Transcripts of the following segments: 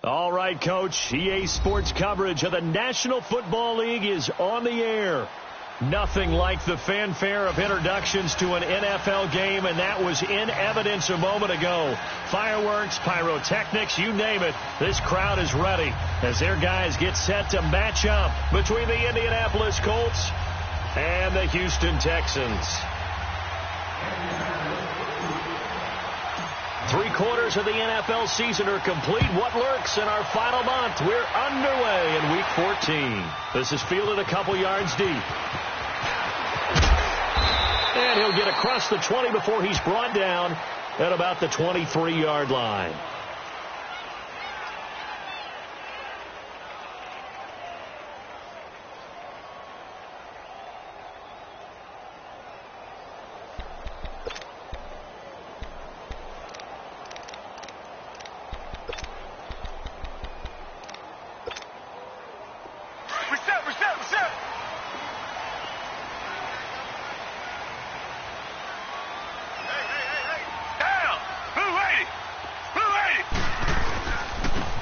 All right, Coach. EA Sports coverage of the National Football League is on the air. Nothing like the fanfare of introductions to an NFL game, and that was in evidence a moment ago. Fireworks, pyrotechnics, you name it. This crowd is ready as their guys get set to match up between the Indianapolis Colts and the Houston Texans. 3/4 of the NFL season are complete. What lurks in our final month? We're underway in Week 14. This is fielded a couple yards deep. And he'll get across the 20 before he's brought down at about the 23-yard line.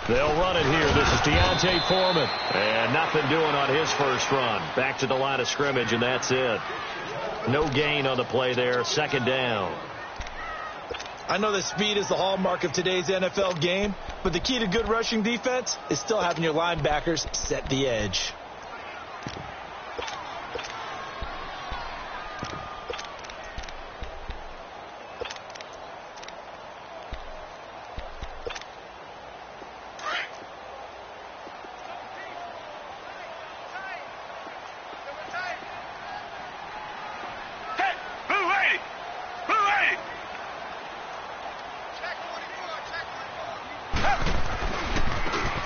They'll run it here. This is Deontay Foreman. And nothing doing on his first run. Back to the line of scrimmage, and that's it. No gain on the play there. Second down. I know that speed is the hallmark of today's NFL game, but the key to good rushing defense is still having your linebackers set the edge.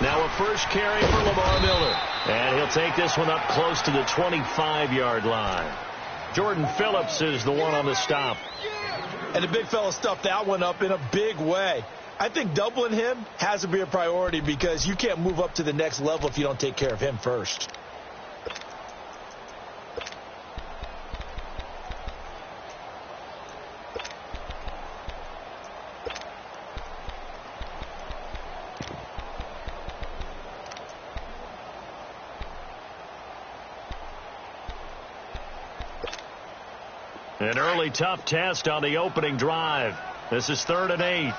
Now a first carry for Lamar Miller. And he'll take this one up close to the 25-yard line. Jordan Phillips is the one on the stop. And the big fella stuffed that one up in a big way. I think doubling him has to be a priority because you can't move up to the next level if you don't take care of him first. An early tough test on the opening drive. This is 3rd and 8.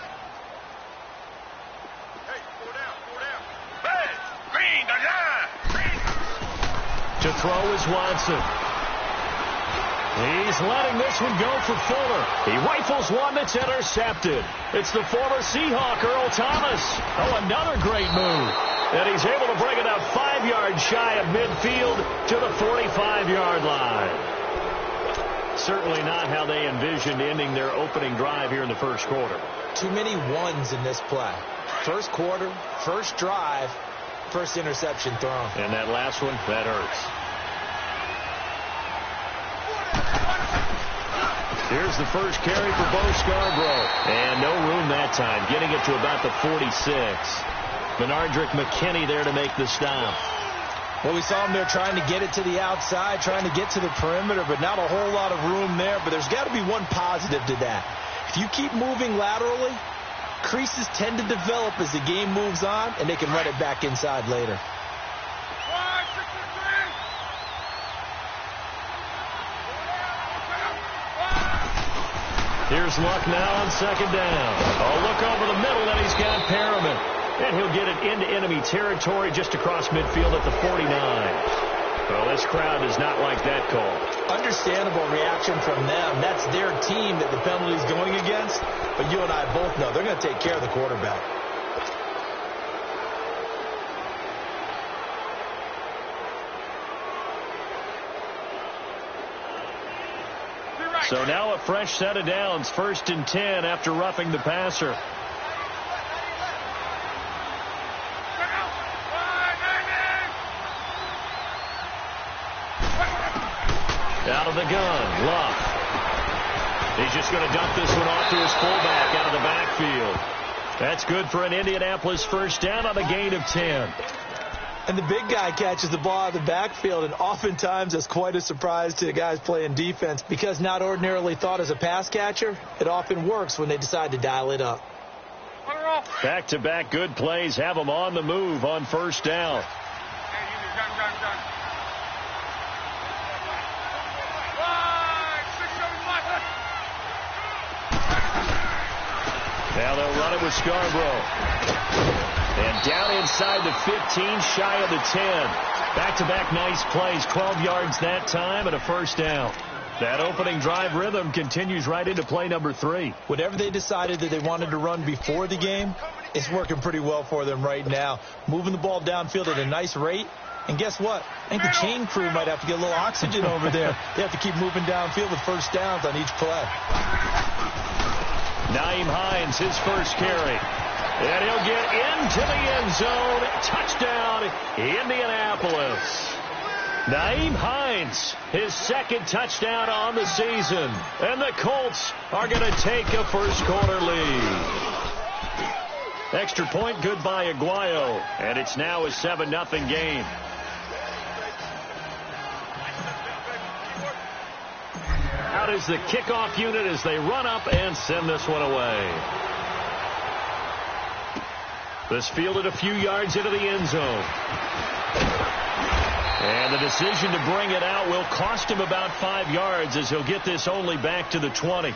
To throw is Watson. He's letting this one go for Fuller. He rifles one that's intercepted. It's the former Seahawk, Earl Thomas. Oh, another great move. And he's able to bring it up 5 yards shy of midfield to the 45-yard line. Certainly not how they envisioned ending their opening drive here in the first quarter. Too many ones in this play. First quarter, first drive, first interception thrown. And that last one, that hurts. Here's the first carry for Bo Scarborough. And no room that time, getting it to about the 46. Benardrick McKinney there to make the stop. Well, we saw him there trying to get it to the outside, trying to get to the perimeter, but not a whole lot of room there. But there's got to be one positive to that. If you keep moving laterally, creases tend to develop as the game moves on, and they can run it back inside later. Here's Luck now on second down. Oh, look over the middle, and he's got Perriman. And he'll get it into enemy territory just across midfield at the 49. Well, this crowd does not like that call. Understandable reaction from them. That's their team that the penalty's going against. But you and I both know they're going to take care of the quarterback. So now a fresh set of downs. 1st and 10 after roughing the passer. Out of the gun, Luck. He's just going to dump this one off to his fullback out of the backfield. That's good for an Indianapolis first down on a gain of 10. And the big guy catches the ball out of the backfield, and oftentimes that's quite a surprise to the guys playing defense because not ordinarily thought as a pass catcher, it often works when they decide to dial it up. Back-to-back good plays have them on the move on first down. Now they'll run it with Scarborough. And down inside the 15, shy of the 10. Back-to-back nice plays, 12 yards that time and a first down. That opening drive rhythm continues right into play number 3. Whatever they decided that they wanted to run before the game, it's working pretty well for them right now. Moving the ball downfield at a nice rate. And guess what? I think the chain crew might have to get a little oxygen over there. They have to keep moving downfield with first downs on each play. Nyheim Hines, his first carry. And he'll get into the end zone. Touchdown, Indianapolis. Nyheim Hines, his second touchdown on the season. And the Colts are going to take a first-quarter lead. Extra point, good by Aguayo. And it's now a 7-0 game. Out is the kickoff unit as they run up and send this one away. This fielded a few yards into the end zone. And the decision to bring it out will cost him about 5 yards as he'll get this only back to the 20.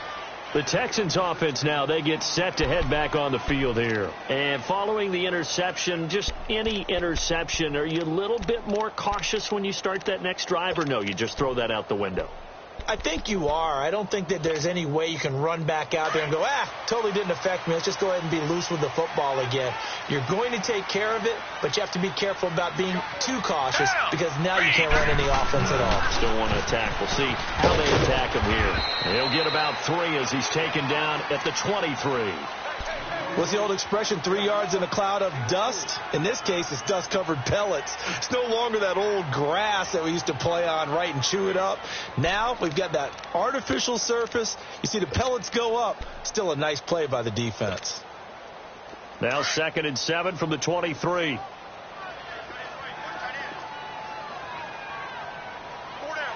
The Texans offense now, they get set to head back on the field here. And following the interception, just any interception, are you a little bit more cautious when you start that next drive, or no, you just throw that out the window? I think you are. I don't think that there's any way you can run back out there and go, totally didn't affect me. Let's just go ahead and be loose with the football again. You're going to take care of it, but you have to be careful about being too cautious because now you can't run any offense at all. Still want to attack. We'll see how they attack him here. He'll get about 3 as he's taken down at the 23. What's the old expression, 3 yards in a cloud of dust? In this case, it's dust-covered pellets. It's no longer that old grass that we used to play on, right, and chew it up. Now we've got that artificial surface. You see the pellets go up. Still a nice play by the defense. Now 2nd and 7 from the 23. 4 down.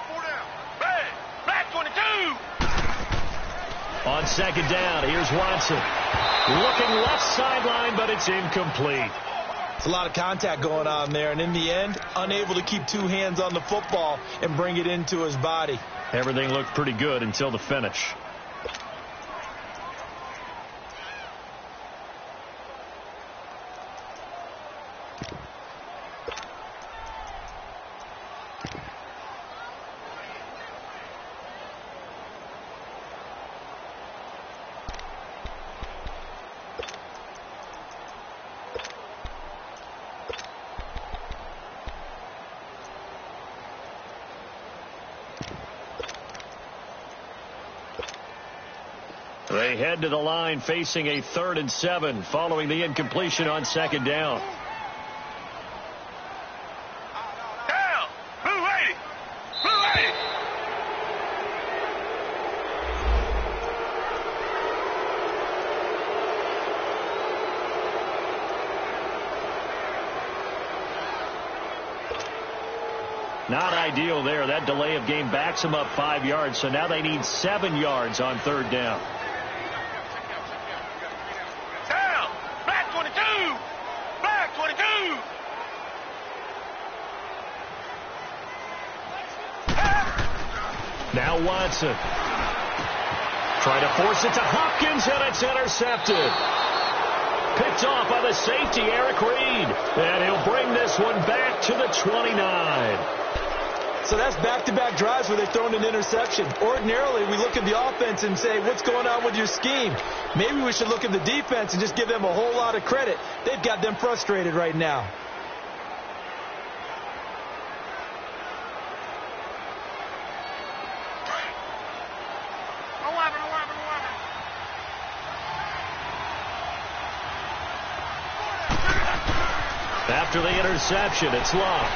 Back 22. On 2nd down, here's Watson. Looking left sideline, but it's incomplete. It's a lot of contact going on there, and in the end, unable to keep 2 hands on the football and bring it into his body. Everything looked pretty good until the finish. They head to the line facing a 3rd and 7 following the incompletion on 2nd down. Down. Who ready? Who ready? Not ideal there. That delay of game backs them up 5 yards, so now they need 7 yards on 3rd down. Now Watson. Trying to force it to Hopkins, and it's intercepted. Picked off by the safety, Eric Reed. And he'll bring this one back to the 29. So that's back-to-back drives where they've thrown an interception. Ordinarily, we look at the offense and say, what's going on with your scheme? Maybe we should look at the defense and just give them a whole lot of credit. They've got them frustrated right now. After the interception, it's Love.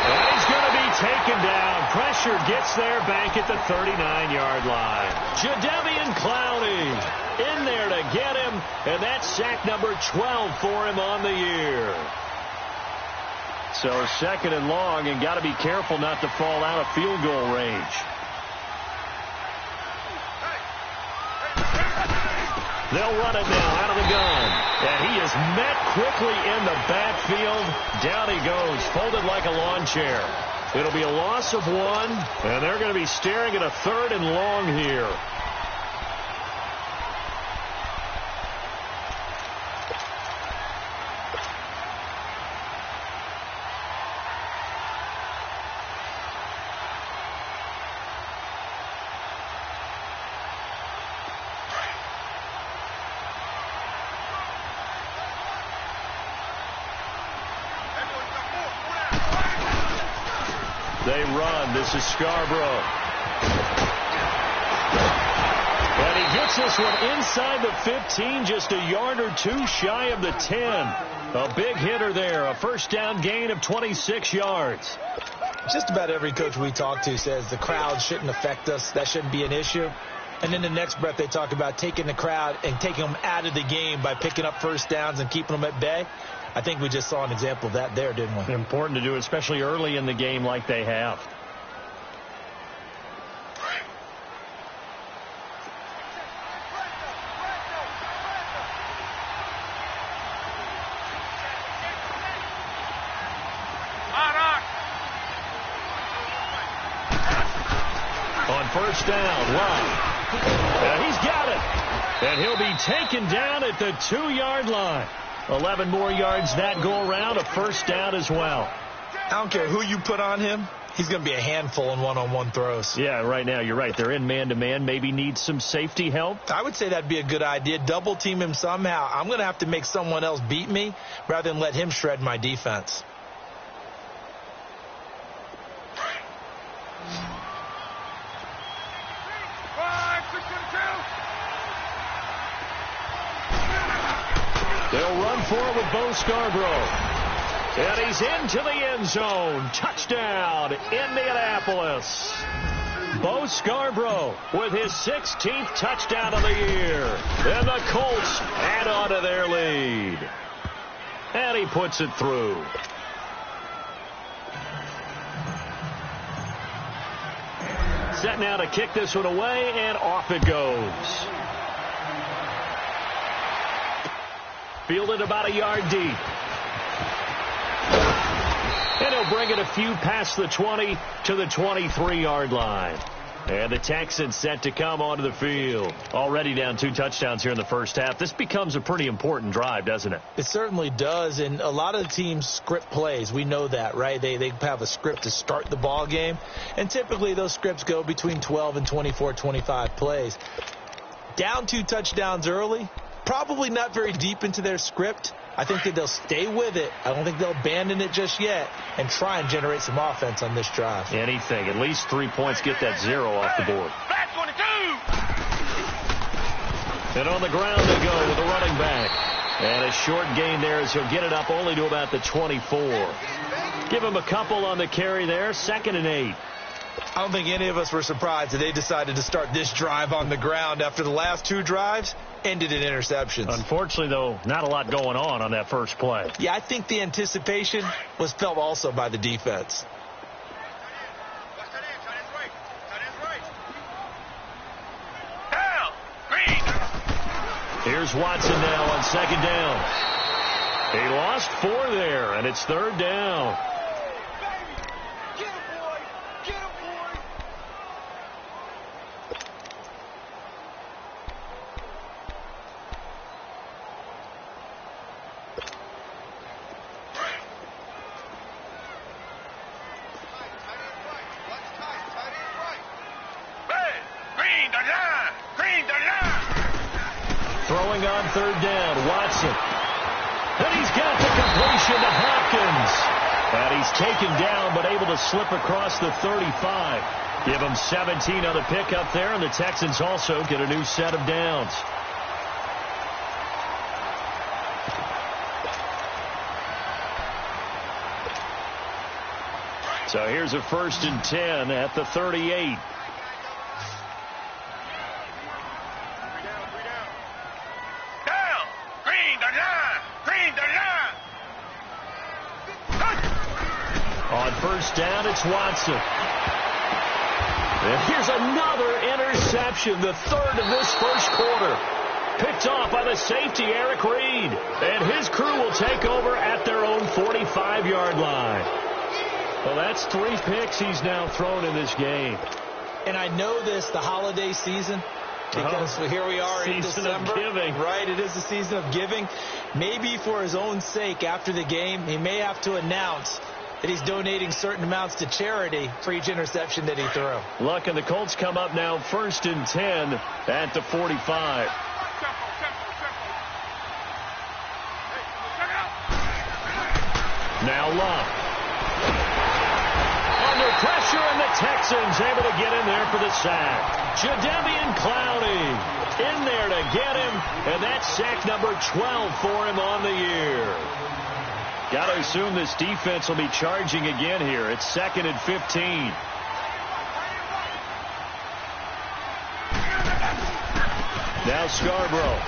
And he's going to be taken down. Pressure gets there back at the 39-yard line. Jadeveon Clowney in there to get him, and that's sack number 12 for him on the year. So 2nd and long, and got to be careful not to fall out of field goal range. They'll run it now out of the gun. And he is met quickly in the backfield. Down he goes, folded like a lawn chair. It'll be a loss of 1, and they're going to be staring at a 3rd and long here. They run. This is Scarborough. And he gets this one inside the 15, just a yard or 2 shy of the 10. A big hitter there. A first down gain of 26 yards. Just about every coach we talk to says the crowd shouldn't affect us. That shouldn't be an issue. And in the next breath, they talk about taking the crowd and taking them out of the game by picking up first downs and keeping them at bay. I think we just saw an example of that there, didn't we? Important to do, especially early in the game like they have. On first down, Love. And he's got it. And he'll be taken down at the 2-yard line. 11 more yards that go around, a first down as well. I don't care who you put on him. He's going to be a handful in one-on-one throws. Yeah, right now, you're right. They're in man-to-man. Maybe need some safety help. I would say that'd be a good idea. Double team him somehow. I'm going to have to make someone else beat me rather than let him shred my defense. They'll run for it with Bo Scarborough. And he's into the end zone. Touchdown, Indianapolis. Bo Scarborough with his 16th touchdown of the year. And the Colts add on to their lead. And he puts it through. Set now to kick this one away, and off it goes. Fielded about a yard deep. And he'll bring it a few past the 20 to the 23-yard line. And the Texans set to come onto the field. Already down 2 touchdowns here in the first half. This becomes a pretty important drive, doesn't it? It certainly does. And a lot of the teams script plays. We know that, right? They have a script to start the ball game. And typically those scripts go between 12 and 24, 25 plays. Down 2 touchdowns early. Probably not very deep into their script. I think that they'll stay with it. I don't think they'll abandon it just yet and try and generate some offense on this drive. Anything. At least 3 points. Get that 0 off the board. And on the ground they go with the running back. And a short gain there as he'll get it up only to about the 24. Give him a couple on the carry there. 2nd and 8. I don't think any of us were surprised that they decided to start this drive on the ground after the last 2 drives ended in interceptions. Unfortunately, though, not a lot going on that first play. Yeah, I think the anticipation was felt also by the defense. Here's Watson now on 2nd down. He lost 4 there, and it's 3rd down. Throwing on 3rd down, Watson. And he's got the completion to Hopkins. And he's taken down but able to slip across the 35. Give him 17 on the pickup there, and the Texans also get a new set of downs. So here's a 1st and 10 at the 38. On 1st down, it's Watson. And here's another interception, the 3rd of this first quarter. Picked off by the safety, Eric Reed. And his crew will take over at their own 45-yard line. Well, that's 3 picks he's now thrown in this game. And I know this, the holiday season, because here we are in December. Of giving. Right, it is the season of giving. Maybe for his own sake after the game, he may have to announce that he's donating certain amounts to charity for each interception that he threw. Luck, and the Colts come up now 1st and 10 at the 45. Now Luck. Under pressure, and the Texans able to get in there for the sack. Jadeveon Clowney in there to get him, and that's sack number 12 for him on the year. Got to assume this defense will be charging again here. It's 2nd and 15. Now Scarborough.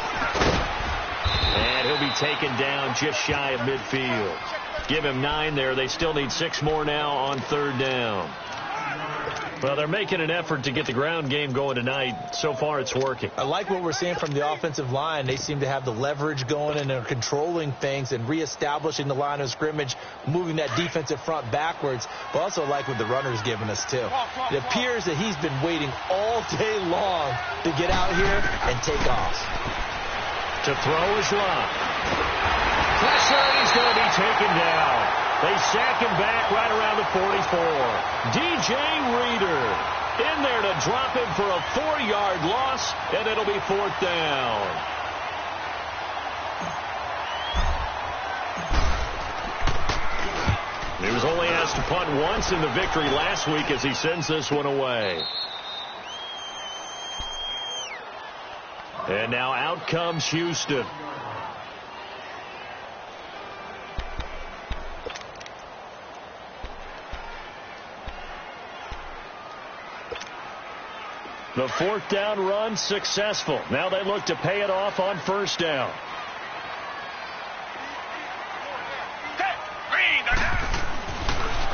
And he'll be taken down just shy of midfield. Give him 9 there. They still need 6 more now on 3rd down. Well, they're making an effort to get the ground game going tonight. So far, it's working. I like what we're seeing from the offensive line. They seem to have the leverage going, and they're controlling things and reestablishing the line of scrimmage, moving that defensive front backwards. But also like what the runner's giving us, too. It appears that he's been waiting all day long to get out here and take off. To throw is Luck. Pressure, and he's going to be taken down. They sack him back right around the 44. DJ Reader in there to drop him for a 4-yard loss, and it'll be 4th down. He was only asked to punt once in the victory last week as he sends this one away. And now out comes Houston. The 4th down run successful. Now they look to pay it off on 1st down.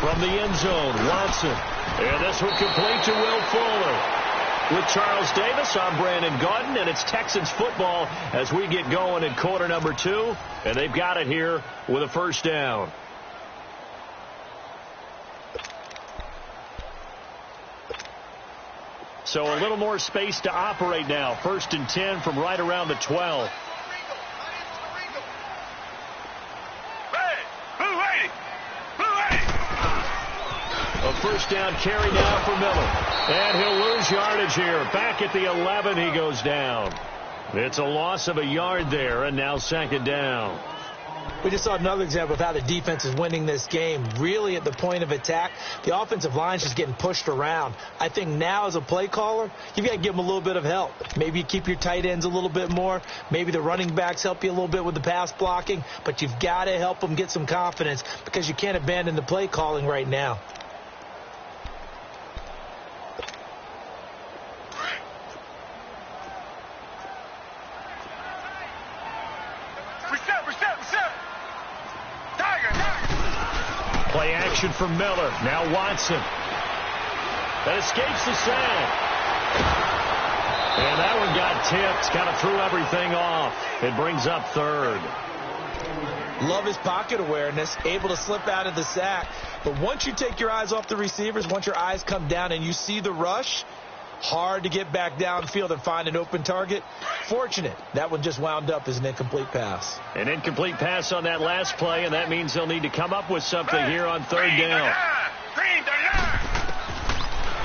From the end zone, Watson. And this one complete to Will Fuller. With Charles Davis, I'm Brandon Gaudin, and it's Texans football as we get going in quarter number 2. And they've got it here with a 1st down. So a little more space to operate now. 1st and 10 from right around the 12. A 1st down carry now for Miller. And he'll lose yardage here. Back at the 11, he goes down. It's a loss of a yard there, and now 2nd down. We just saw another example of how the defense is winning this game. Really at the point of attack, the offensive line's just getting pushed around. I think now as a play caller, you've got to give them a little bit of help. Maybe you keep your tight ends a little bit more. Maybe the running backs help you a little bit with the pass blocking. But you've got to help them get some confidence because you can't abandon the play calling right now. Play action from Miller. Now Watson. That escapes the sack. And that one got tipped. Kind of threw everything off. It brings up 3rd. Love his pocket awareness, able to slip out of the sack. But once you take your eyes off the receivers, once your eyes come down and you see the rush, hard to get back downfield and find an open target. Fortunate. That one just wound up as an incomplete pass. An incomplete pass on that last play, and that means they'll need to come up with something here on 3rd down.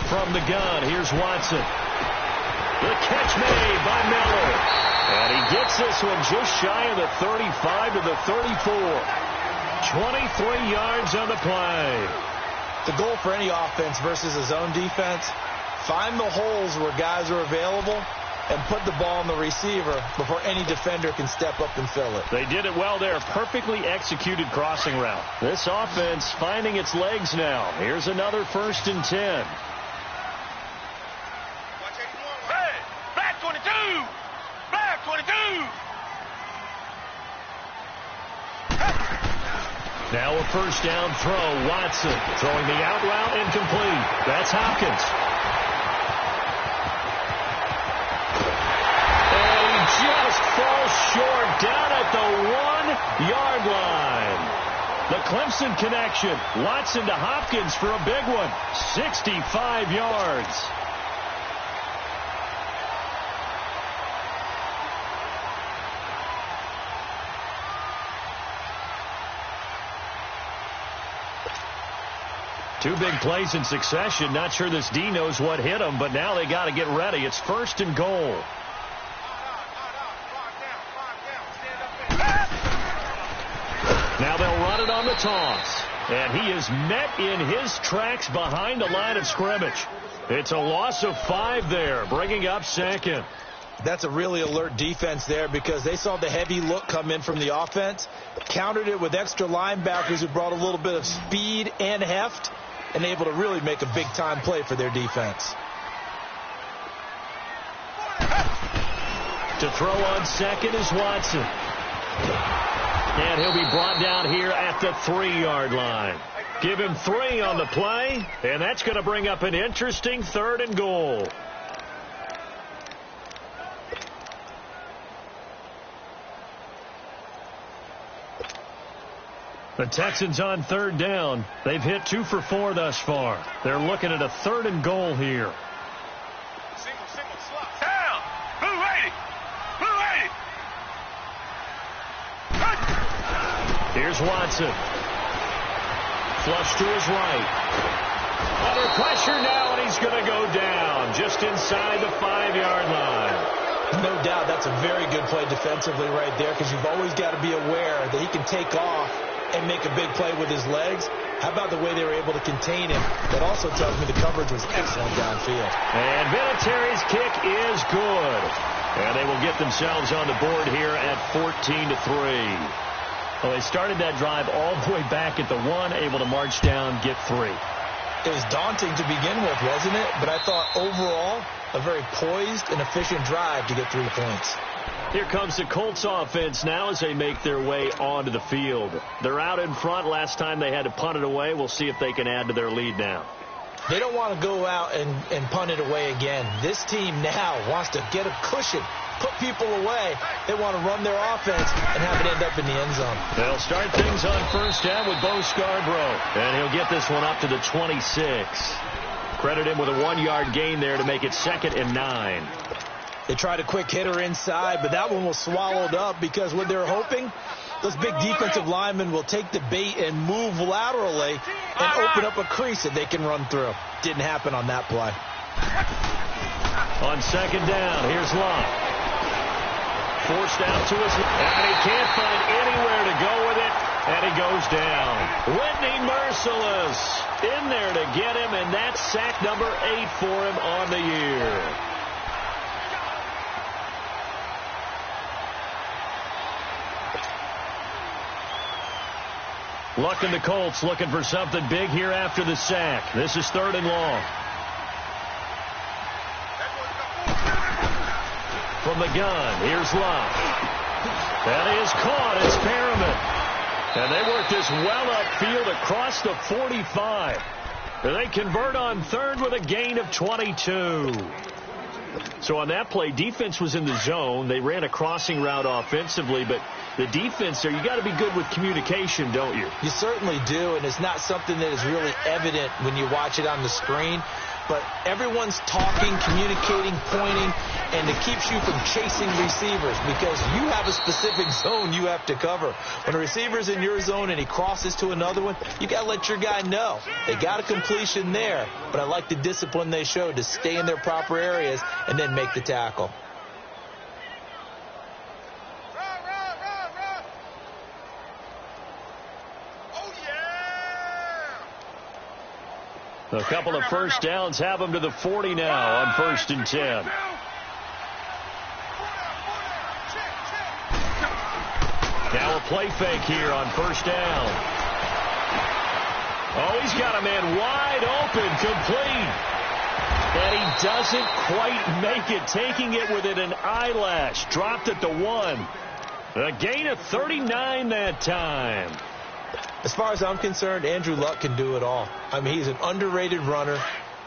From the gun, here's Watson. The catch made by Miller. And he gets this one just shy of the 35 to the 34. 23 yards on the play. The goal for any offense versus a zone defense, find the holes where guys are available and put the ball on the receiver before any defender can step up and fill it. They did it well there. Perfectly executed crossing route. This offense finding its legs now. Here's another 1st and 10. Black 22! Black 22! Now a 1st down throw. Watson throwing the out route incomplete. That's Hopkins. Just Clemson connection. Watson to Hopkins for a big one. 65 yards. Two big plays in succession. Not sure this D knows what hit him, but now they got to get ready. It's 1st and goal. Now they'll run it on the toss. And he is met in his tracks behind the line of scrimmage. It's a loss of 5 there, bringing up 2nd. That's a really alert defense there because they saw the heavy look come in from the offense, countered it with extra linebackers who brought a little bit of speed and heft, and able to really make a big-time play for their defense. To throw on 2nd is Watson. And he'll be brought down here at the 3-yard line. Give him 3 on the play, and that's going to bring up an interesting 3rd and goal. The Texans on 3rd down. They've hit 2 for 4 thus far. They're looking at a 3rd and goal here. Single, slot. Down. Blue 80. Blue 80. Here's Watson. Flush to his right. Under pressure now, and he's going to go down just inside the 5-yard line. No doubt that's a very good play defensively right there because you've always got to be aware that he can take off and make a big play with his legs. How about the way they were able to contain him? That also tells me the coverage was excellent downfield. And Vinatieri's kick is good. And they will get themselves on the board here at 14-3. Well, they started that drive all the way back at the 1, able to march down, get 3. It was daunting to begin with, wasn't it? But I thought overall, a very poised and efficient drive to get 3 points. Here comes the Colts offense now as they make their way onto the field. They're out in front. Last time they had to punt it away. We'll see if they can add to their lead now. They don't want to go out and punt it away again. This team now wants to get a cushion, put people away. They want to run their offense and have it end up in the end zone. They'll start things on 1st down with Bo Scarborough. And he'll get this one up to the 26. Credit him with a 1-yard gain there to make it 2nd and 9. They tried a quick hitter inside, but that one was swallowed up because what they're hoping, those big defensive linemen will take the bait and move laterally and open up a crease that they can run through. Didn't happen on that play. On 2nd down, here's Locke. Forced out to his left, and he can't find anywhere to go with it, and he goes down. Whitney Merciless in there to get him, and that's sack number 8 for him on the year. Luck and the Colts looking for something big here after the sack. This is 3rd and long. From the gun, here's Luck. That is caught. It's Perriman. And they work this well upfield across the 45. And they convert on 3rd with a gain of 22. So on that play, defense was in the zone. They ran a crossing route offensively, but the defense there, you got to be good with communication, don't you? You certainly do, and it's not something that is really evident when you watch it on the screen. But everyone's talking, communicating, pointing, and it keeps you from chasing receivers because you have a specific zone you have to cover. When a receiver's in your zone and he crosses to another one, you got to let your guy know. They got a completion there, but I like the discipline they showed to stay in their proper areas and then make the tackle. A couple of 1st downs have them to the 40 now on 1st and 10. Now a play fake here on 1st down. Oh, he's got a man wide open, complete. And he doesn't quite make it, taking it within an eyelash. Dropped at the 1. A gain of 39 that time. As far as I'm concerned, Andrew Luck can do it all. I mean, he's an underrated runner,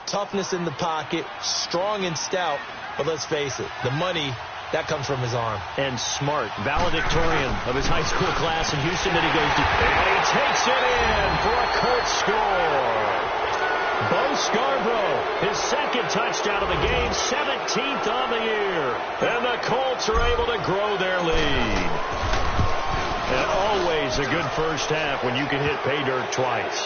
toughness in the pocket, strong and stout. But let's face it, the money That comes from his arm. And smart, valedictorian of his high school class in Houston. Then he goes deep. And he takes it in for a Colts score. Bo Scarborough, his second touchdown of the game, 17th on the year. And the Colts are able to grow their lead. And always a good first half when you can hit pay dirt twice.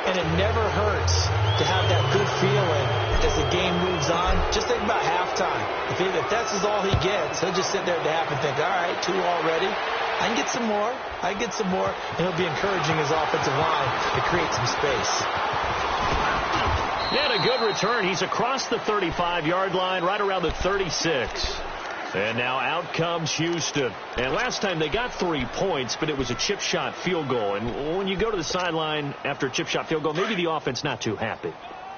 And it never hurts to have that good feeling as the game moves on. Just think about halftime. If that's all he gets, he'll just sit there at the half and think, all right, 2 already. I can get some more. I can get some more. And he'll be encouraging his offensive line to create some space. Yeah, a good return. He's across the 35-yard line, right around the 36. And now out comes Houston. And last time they got 3 points, but it was a chip shot field goal. And when you go to the sideline after a chip shot field goal, maybe the offense not too happy.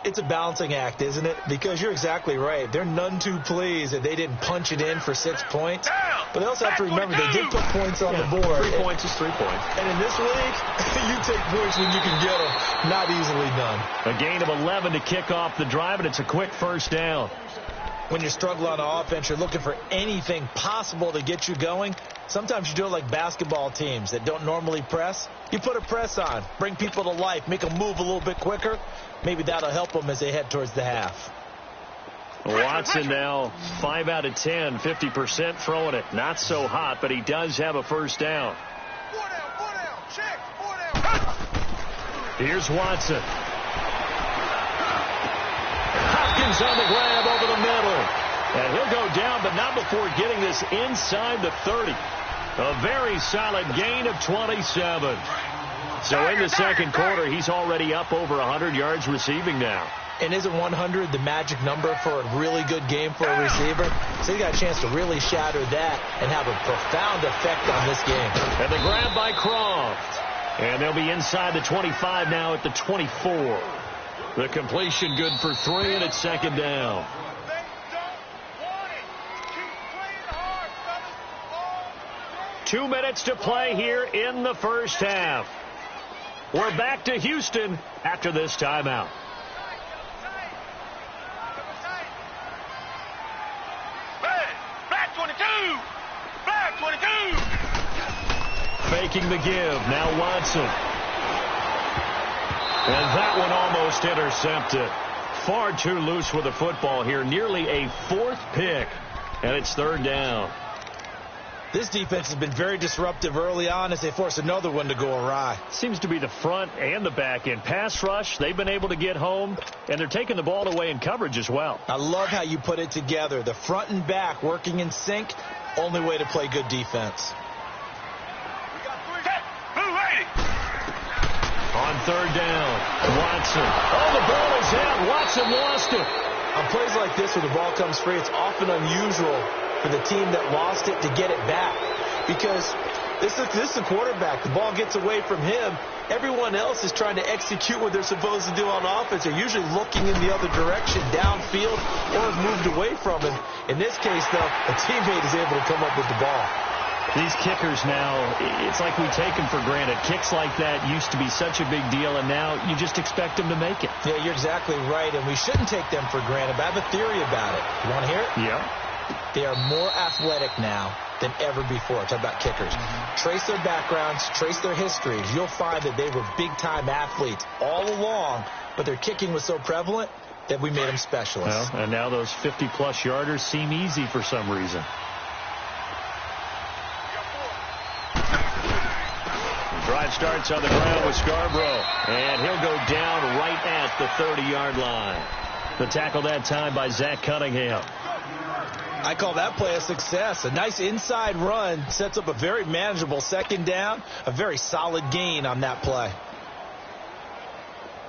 It's a balancing act, isn't it? Because you're exactly right. They're none too pleased that they didn't punch it in for 6 points. But they also have to remember they did put points on the board. 3 points is 3 points. And in this league, you take points when you can get them. Not easily done. A gain of 11 to kick off the drive, and it's a quick first down. When you struggle on offense, you're looking for anything possible to get you going. Sometimes you do it like basketball teams that don't normally press. You put a press on, bring people to life, make them move a little bit quicker. Maybe that'll help them as they head towards the half. Watson now 5 out of 10, 50% throwing it. Not so hot, but he does have a first down. 4 down, check, 4 down. Here's Watson. Hopkins on the grab over the middle. And he'll go down, but not before getting this inside the 30. A very solid gain of 27. So in the second quarter, he's already up over 100 yards receiving now. And isn't 100 the magic number for a really good game for a receiver? So he got a chance to really shatter that and have a profound effect on this game. And the grab by Croft. And they'll be inside the 25 now at the 24. The completion good for 3, and it's second down. 2 minutes to play here in the first half. We're back to Houston after this timeout. Black 22! Black 22! Faking the give. Now Watson. And that one almost intercepted. Far too loose with the football here. Nearly a 4th pick. And it's third down. This defense has been very disruptive early on as they force another one to go awry. Seems to be the front and the back end. Pass rush, they've been able to get home, and they're taking the ball away in coverage as well. I love how you put it together. The front and back working in sync, only way to play good defense. On third down, Watson. Oh, the ball is out. Watson lost it. On plays like this where the ball comes free, it's often unusual for the team that lost it to get it back. Because this is the quarterback. The ball gets away from him. Everyone else is trying to execute what they're supposed to do on offense. They're usually looking in the other direction, downfield, or have moved away from him. In this case, though, a teammate is able to come up with the ball. These kickers now, it's like we take them for granted. Kicks like that used to be such a big deal, and now you just expect them to make it. Yeah, you're exactly right, and we shouldn't take them for granted, but I have a theory about it. You want to hear it? Yeah. They are more athletic now than ever before. Talk about kickers. Trace their backgrounds, trace their histories. You'll find that they were big-time athletes all along, but their kicking was so prevalent that we made them specialists. Well, and now those 50-plus yarders seem easy for some reason. Drive starts on the ground with Scarborough, and he'll go down right at the 30-yard line. The tackle that time by Zach Cunningham. I call that play a success. A nice inside run sets up a very manageable second down, a very solid gain on that play.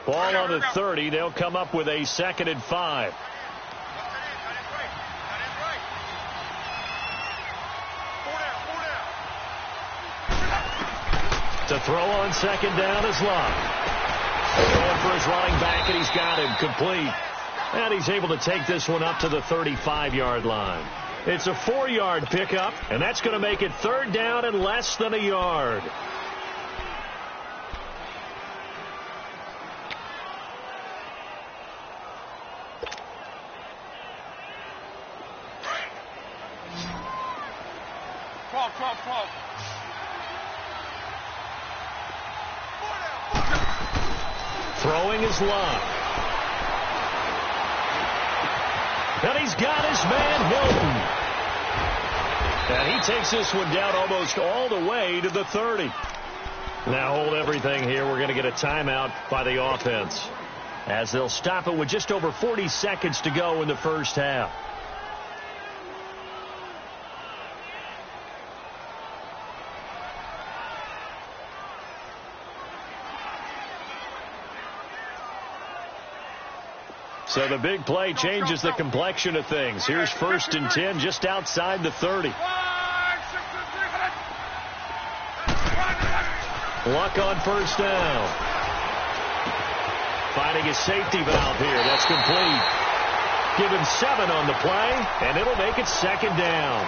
Ball on the 30. They'll come up with a 2nd and 5. To throw on second down is Love. Going for his running back, and he's got him complete. And he's able to take this one up to the 35-yard line. It's a 4-yard pickup, and that's going to make it third down and less than a yard. Cross. Throwing his line. And he's got his man, Hilton. And he takes this one down almost all the way to the 30. Now hold everything here. We're going to get a timeout by the offense, as they'll stop it with just over 40 seconds to go in the first half. So the big play changes the complexion of things. Here's 1st and 10 just outside the 30. Luck on first down. Finding a safety valve here. That's complete. Give him 7 on the play, and it'll make it 2nd down.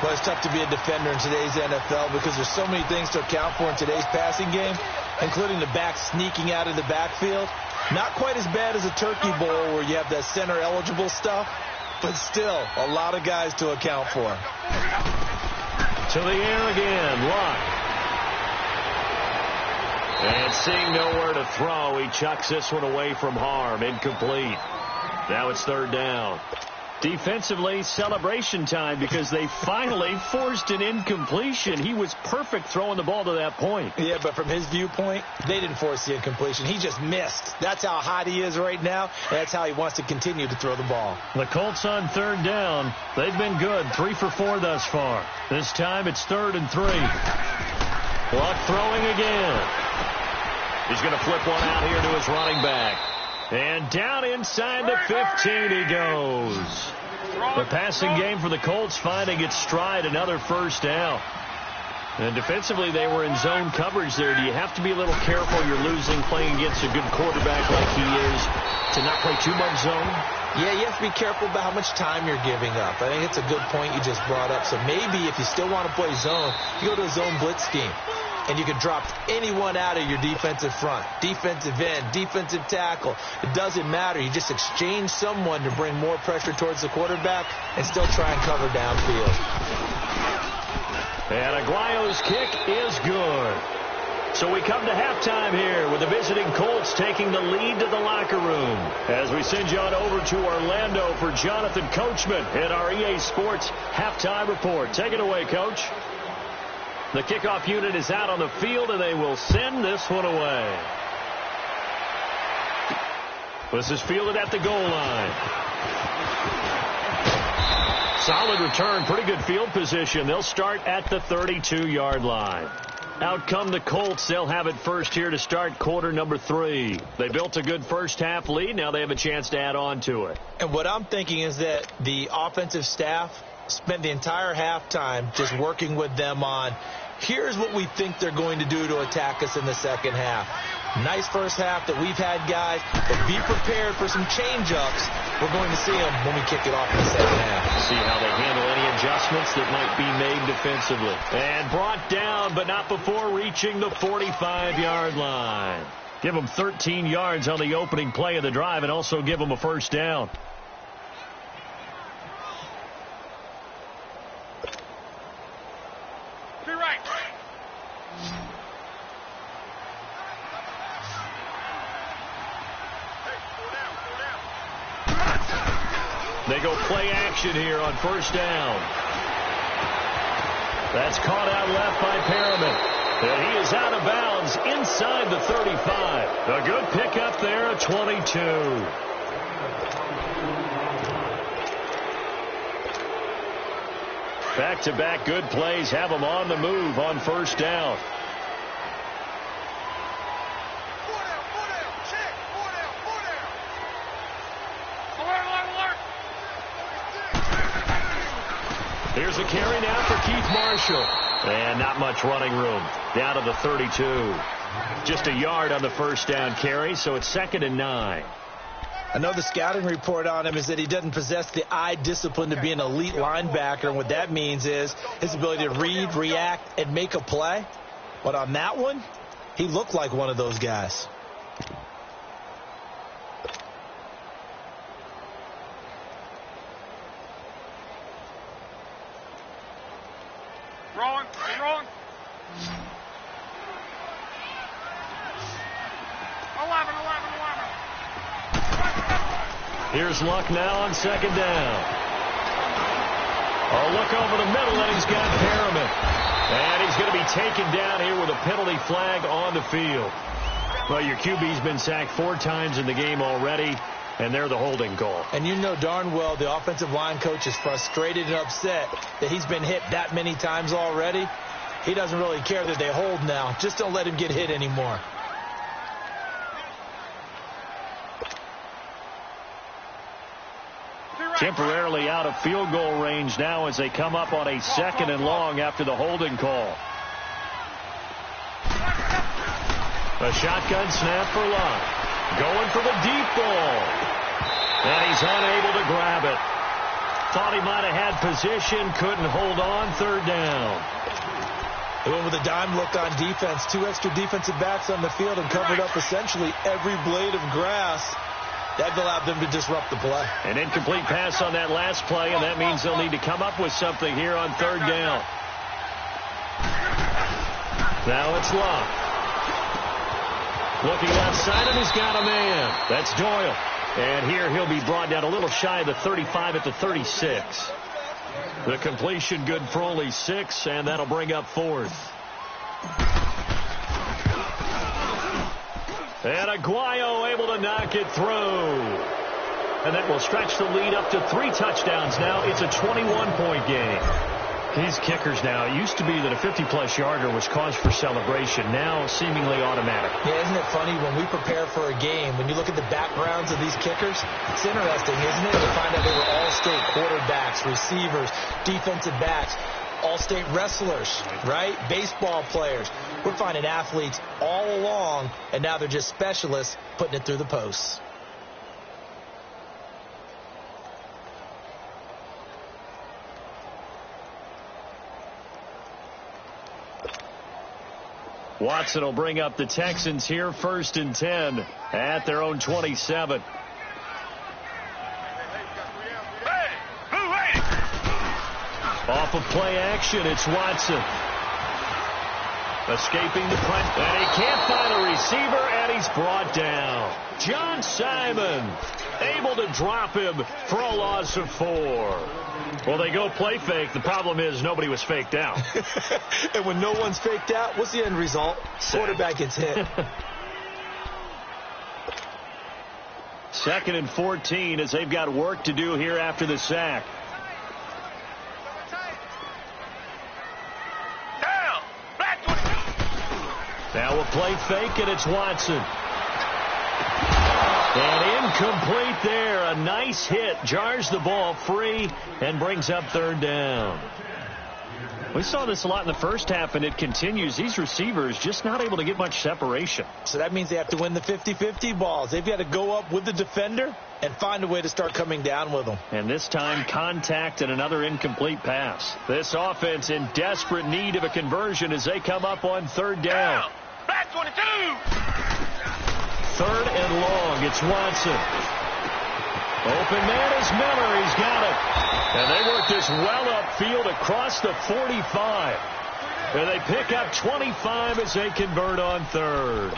Well, it's tough to be a defender in today's NFL because there's so many things to account for in today's passing game, including the back sneaking out of the backfield. Not quite as bad as a turkey bowl where you have that center-eligible stuff, but still a lot of guys to account for. To the air again, Luck. And seeing nowhere to throw, he chucks this one away from harm. Incomplete. Now it's 3rd down. Defensively, celebration time because they finally forced an incompletion. He was perfect throwing the ball to that point. Yeah, but from his viewpoint, they didn't force the incompletion. He just missed. That's how hot he is right now. And that's how he wants to continue to throw the ball. The Colts on 3rd down. They've been good. 3 for 4 thus far. This time it's 3rd and 3. Luck throwing again. He's going to flip one out here to his running back. And down inside the 15 he goes. The passing game for the Colts finding its stride, another first down. And defensively, they were in zone coverage there. Do you have to be a little careful? You're losing playing against a good quarterback like he is to not play too much zone? Yeah, you have to be careful about how much time you're giving up. I think it's a good point you just brought up. So maybe if you still want to play zone, you go to a zone blitz scheme. And you can drop anyone out of your defensive front, defensive end, defensive tackle. It doesn't matter. You just exchange someone to bring more pressure towards the quarterback and still try and cover downfield. And Aguayo's kick is good. So we come to halftime here with the visiting Colts taking the lead to the locker room. As we send you on over to Orlando for Jonathan Coachman in our EA Sports halftime report. Take it away, Coach. The kickoff unit is out on the field, and they will send this one away. This is fielded at the goal line. Solid return, pretty good field position. They'll start at the 32-yard line. Out come the Colts. They'll have it first here to start quarter number 3. They built a good first half lead. Now they have a chance to add on to it. And what I'm thinking is that the offensive staff spent the entire halftime just working with them on, here's what we think they're going to do to attack us in the second half. Nice first half that we've had, guys, but be prepared for some change-ups. We're going to see them when we kick it off in the second half. See how they handle any adjustments that might be made defensively. And brought down, but not before reaching the 45-yard line. Give them 13 yards on the opening play of the drive and also give them a first down. They go play action here on first down. That's caught out left by Perriman. And he is out of bounds inside the 35. A good pickup there at 22. Back-to-back good plays have them on the move on first down. Here's a carry now for Keith Marshall. And not much running room. Down to the 32. Just a yard on the first down carry, so it's 2nd and 9. I know the scouting report on him is that he doesn't possess the eye discipline to be an elite linebacker. And what that means is his ability to read, react, and make a play. But on that one, he looked like one of those guys. Rolling. Rolling. 11. Here's Luck now on second down. A look over the middle, and he's got Perriman. And he's going to be taken down here with a penalty flag on the field. Well, your QB's been sacked 4 times in the game already, and they're the holding call. And you know darn well the offensive line coach is frustrated and upset that he's been hit that many times already. He doesn't really care that they hold now. Just don't let him get hit anymore. Temporarily out of field goal range now as they come up on a 2nd and long after the holding call. A shotgun snap for Luck. Going for the deep ball. And he's unable to grab it. Thought he might have had position, couldn't hold on, 3rd down. They went with a dime look on defense. 2 extra defensive backs on the field and covered up essentially every blade of grass. That allowed them to disrupt the play. An incomplete pass on that last play, and that means they'll need to come up with something here on 3rd down. Now it's Luck. Looking left side, and he's got a man. That's Doyle. And here he'll be brought down a little shy of the 35 at the 36. The completion good for only 6, and that'll bring up 4th. And Aguayo able to knock it through. And that will stretch the lead up to 3 touchdowns now. It's a 21-point game. These kickers now, it used to be that a 50-plus yarder was cause for celebration. Now seemingly automatic. Yeah, isn't it funny when we prepare for a game, when you look at the backgrounds of these kickers, it's interesting, isn't it? To find out they were all-state quarterbacks, receivers, defensive backs, all-state wrestlers, right? Baseball players. We're finding athletes all along, and now they're just specialists putting it through the posts. Watson will bring up the Texans here, 1st and 10 at their own 27. Off of play action, it's Watson. Escaping the punt, and he can't find a receiver, and he's brought down. John Simon able to drop him for a loss of 4. Well, they go play fake. The problem is nobody was faked out. And when no one's faked out, what's the end result? Quarterback gets hit. 2nd and 14 as they've got work to do here after the sack. Now we'll play fake, and it's Watson. And incomplete there. A nice hit. Jars the ball free and brings up 3rd down. We saw this a lot in the first half, and it continues. These receivers just not able to get much separation. So that means they have to win the 50-50 balls. They've got to go up with the defender and find a way to start coming down with them. And this time, contact and another incomplete pass. This offense in desperate need of a conversion as they come up on 3rd down. Back 22. 3rd and long. It's Watson. Open man is Miller. He's got it. And they work this well upfield across the 45. And they pick up 25 as they convert on 3rd.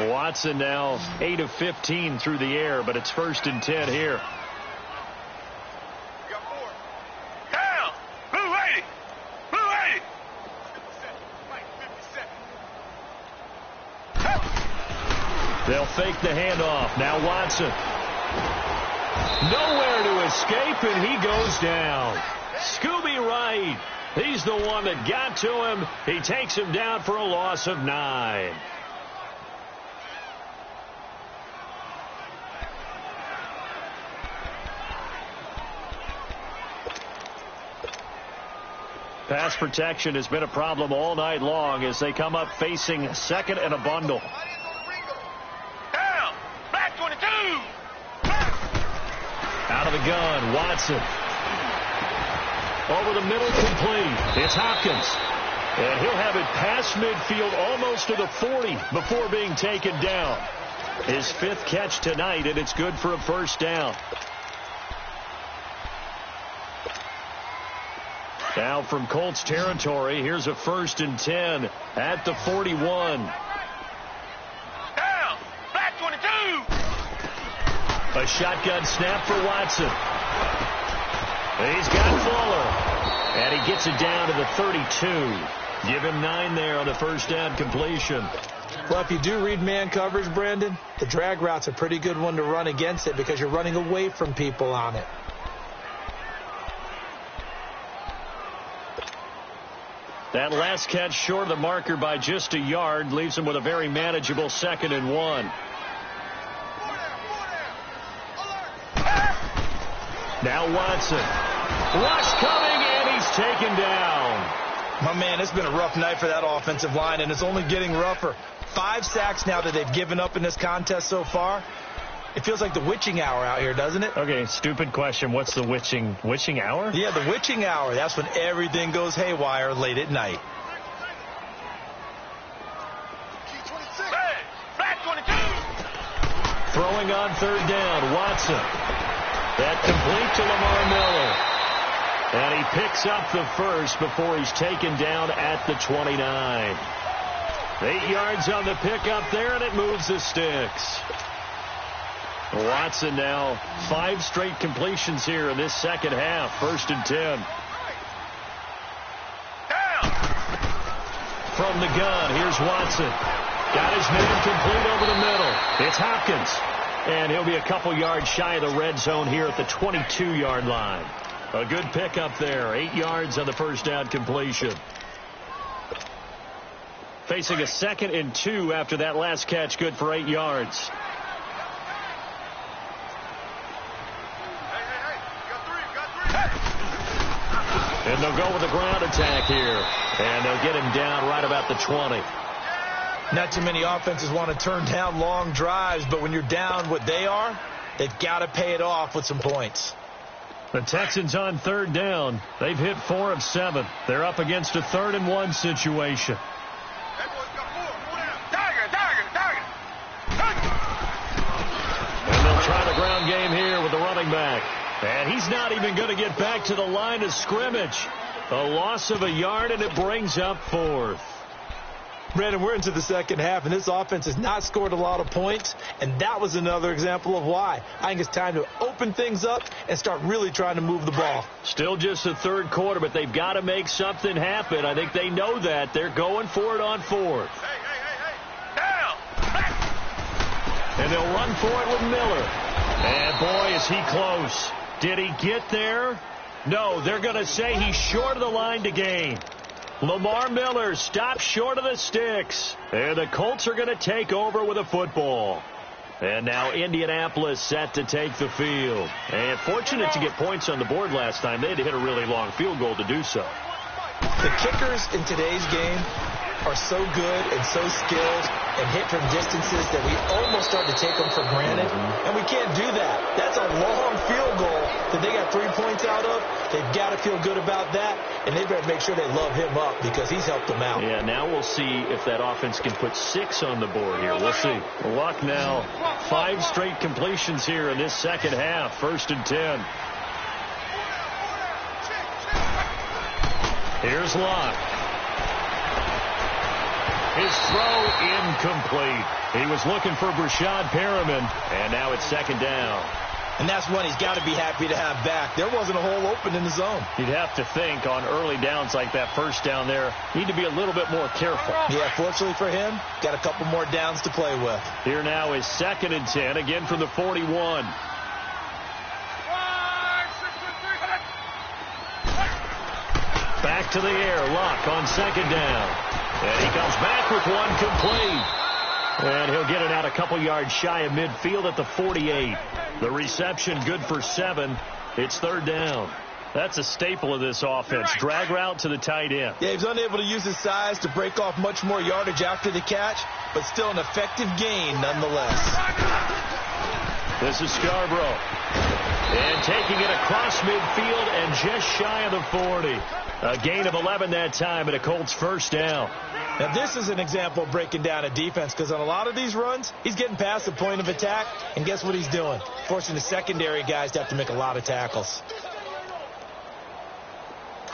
Watson now 8 of 15 through the air, but it's 1st and 10 here. Down. Blue 80. Blue 80. They'll fake the handoff. Now Watson. Nowhere to escape, and he goes down. Scooby Wright. He's the one that got to him. He takes him down for a loss of 9. Pass protection has been a problem all night long as they come up facing 2nd and a bundle. Down. Back 22. Out of the gun, Watson. Over the middle, complete. It's Hopkins. And he'll have it past midfield almost to the 40 before being taken down. His 5th catch tonight, and it's good for a first down. Now from Colts territory, here's a 1st and 10 at the 41. Down. Black 22. A shotgun snap for Watson. He's got Fuller. And he gets it down to the 32. Give him 9 there on the first down completion. Well, if you do read man coverage, Brandon, the drag route's a pretty good one to run against it because you're running away from people on it. That last catch short of the marker by just a yard leaves him with a very manageable 2nd and 1. Now Watson. Rush coming, and he's taken down. My man, it's been a rough night for that offensive line, and it's only getting rougher. 5 sacks now that they've given up in this contest so far. It feels like the witching hour out here, doesn't it? Okay, stupid question. What's the witching hour? Yeah, the witching hour. That's when everything goes haywire late at night. Hey, Black 22. Throwing on 3rd down, Watson. That complete to Lamar Miller. And he picks up the 1st before he's taken down at the 29. 8 yards on the pickup there, and it moves the sticks. Watson now 5 straight completions here in this second half. 1st and 10. Down. From the gun, here's Watson. Got his man complete over the middle. It's Hopkins. And he'll be a couple yards shy of the red zone here at the 22-yard line. A good pickup there. 8 yards on the first down completion. Facing a 2nd and 2 after that last catch. Good for 8 yards. And they'll go with the ground attack here. And they'll get him down right about the 20. Not too many offenses want to turn down long drives, but when you're down what they are, they've got to pay it off with some points. The Texans on 3rd down. They've hit 4 of 7. They're up against a 3rd and 1 situation. And they'll try the ground game here with the running back. And he's not even going to get back to the line of scrimmage. A loss of a yard, and it brings up 4th. Brandon, we're into the second half, and this offense has not scored a lot of points, and that was another example of why. I think it's time to open things up and start really trying to move the ball. Still just the 3rd quarter, but they've got to make something happen. I think they know that. They're going for it on 4th. Down. And they'll run for it with Miller. And, boy, is he close. Did he get there? No, they're going to say he's short of the line to gain. Lamar Miller stops short of the sticks. And the Colts are going to take over with a football. And now Indianapolis set to take the field. And fortunate to get points on the board last time. They had to hit a really long field goal to do so. The kickers in today's game are so good and so skilled and hit from distances that we almost start to take them for granted. And we can't do that. That's a long field goal that they got 3 points out of. They've got to feel good about that, and they better make sure they love him up because he's helped them out. Yeah, now we'll see if that offense can put 6 on the board here. We'll see. Luck now, 5 straight completions here in this second half. 1st and 10. Here's Luck. His throw incomplete. He was looking for Brashad Perriman, and now it's 2nd down. And that's one he's got to be happy to have back. There wasn't a hole open in the zone. You'd have to think on early downs like that first down there, need to be a little bit more careful. Yeah, fortunately for him, got a couple more downs to play with. Here now is 2nd and 10, again from the 41. Back to the air, Luck on 2nd down. And he comes back with one complete. And he'll get it out a couple yards shy of midfield at the 48. The reception good for 7. It's 3rd down. That's a staple of this offense. Drag route to the tight end. Yeah, he's unable to use his size to break off much more yardage after the catch, but still an effective gain nonetheless. This is Scarborough. And taking it across midfield and just shy of the 40. A gain of 11 that time and a Colts first down. Now, this is an example of breaking down a defense because on a lot of these runs, he's getting past the point of attack, and guess what he's doing? Forcing the secondary guys to have to make a lot of tackles.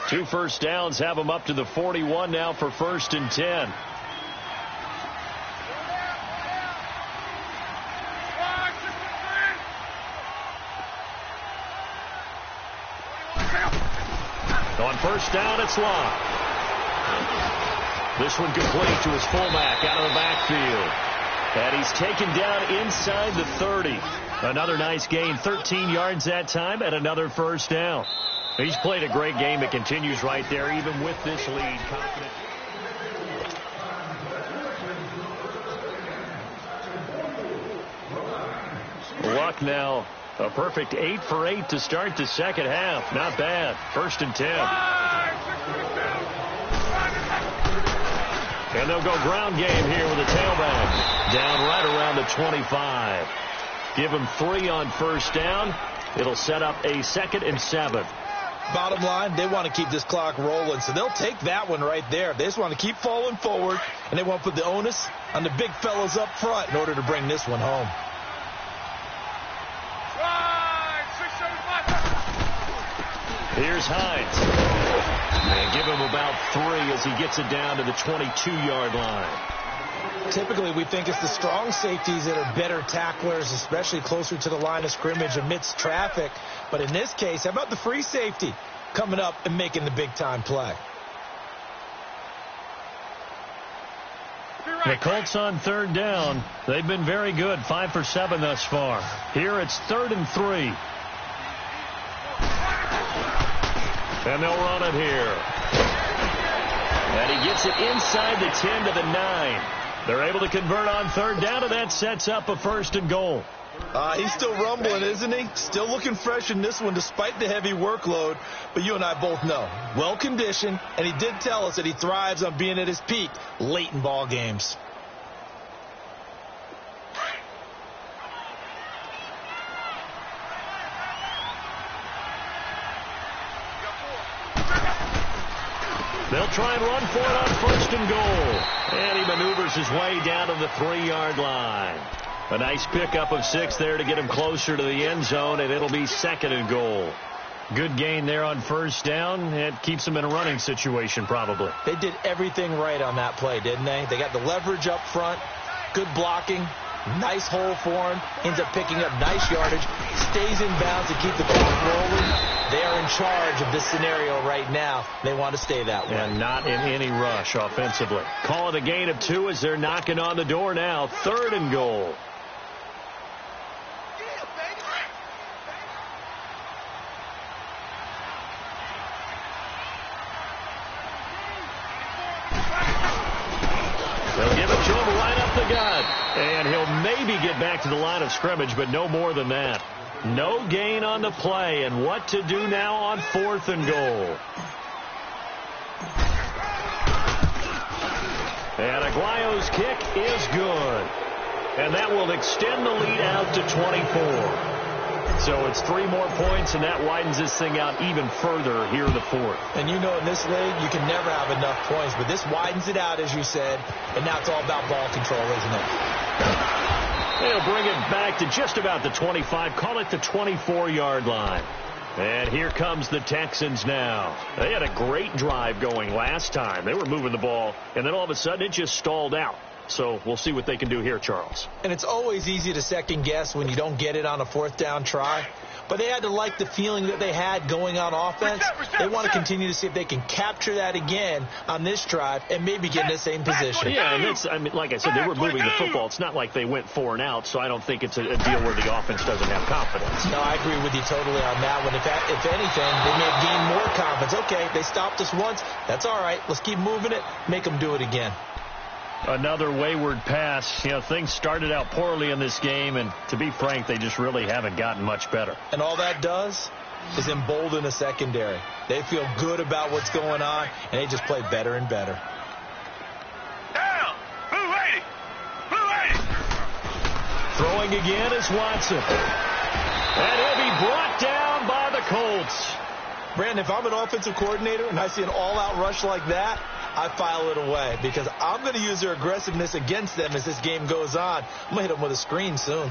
2 first downs have him up to the 41 now for 1st and 10. On first down, it's Locke. This one complete to his fullback out of the backfield. And he's taken down inside the 30. Another nice gain, 13 yards that time, and another first down. He's played a great game. It continues right there, even with this lead. Confident. Luck now. A perfect 8 for 8 to start the second half. Not bad. 1st and 10. And they'll go ground game here with a tailback. Down right around the 25. Give him 3 on first down. It'll set up a 2nd and 7. Bottom line, they want to keep this clock rolling, so they'll take that one right there. They just want to keep falling forward, and they want to put the onus on the big fellas up front in order to bring this one home. Here's Hines. And give him about 3 as he gets it down to the 22-yard line. Typically, we think it's the strong safeties that are better tacklers, especially closer to the line of scrimmage amidst traffic. But in this case, how about the free safety coming up and making the big-time play? The Colts on 3rd down. They've been very good, 5 for 7 thus far. Here it's 3rd and 3. And they'll run it here. And he gets it inside the 10 to the 9. They're able to convert on 3rd down, and that sets up a 1st and goal. He's still rumbling, isn't he? Still looking fresh in this one despite the heavy workload. But you and I both know, well-conditioned, and he did tell us that he thrives on being at his peak late in ball games. They'll try and run for it on 1st and goal. And he maneuvers his way down to the 3-yard line. A nice pickup of 6 there to get him closer to the end zone, and it'll be 2nd and goal. Good gain there on 1st down. It keeps them in a running situation probably. They did everything right on that play, didn't they? They got the leverage up front, good blocking, nice hole for him, ends up picking up nice yardage, stays in bounds to keep the clock rolling. They are in charge of this scenario right now. They want to stay that way. And not in any rush offensively. Call it a gain of 2 as they're knocking on the door now. 3rd and goal. They'll give it to him right up the gut. And he'll maybe get back to the line of scrimmage, but no more than that. No gain on the play, and what to do now on 4th and goal. And Aguayo's kick is good. And that will extend the lead out to 24. So it's 3 more points, and that widens this thing out even further here in the 4th. And you know in this league, you can never have enough points, but this widens it out, as you said, and now it's all about ball control, isn't it? They'll bring it back to just about the 25. Call it the 24-yard line. And here comes the Texans now. They had a great drive going last time. They were moving the ball, and then all of a sudden it just stalled out. So we'll see what they can do here, Charles. And it's always easy to second guess when you don't get it on a 4th down try. But they had to like the feeling that they had going on offense. They want to continue to see if they can capture that again on this drive and maybe get in the same position. Yeah, and it's, I mean, like I said, they were moving the football. It's not like they went 4 and out, so I don't think it's a deal where the offense doesn't have confidence. No, I agree with you totally on that one. If anything, they may have gained more confidence. Okay, they stopped us once. That's all right. Let's keep moving it. Make them do it again. Another wayward pass. You know, things started out poorly in this game, and to be frank, they just really haven't gotten much better. And all that does is embolden the secondary. They feel good about what's going on, and they just play better and better. Down! 280! 280! Throwing again is Watson. And he'll be brought down by the Colts. Brandon, if I'm an offensive coordinator and I see an all-out rush like that, I file it away because I'm going to use their aggressiveness against them as this game goes on. I'm going to hit them with a screen soon.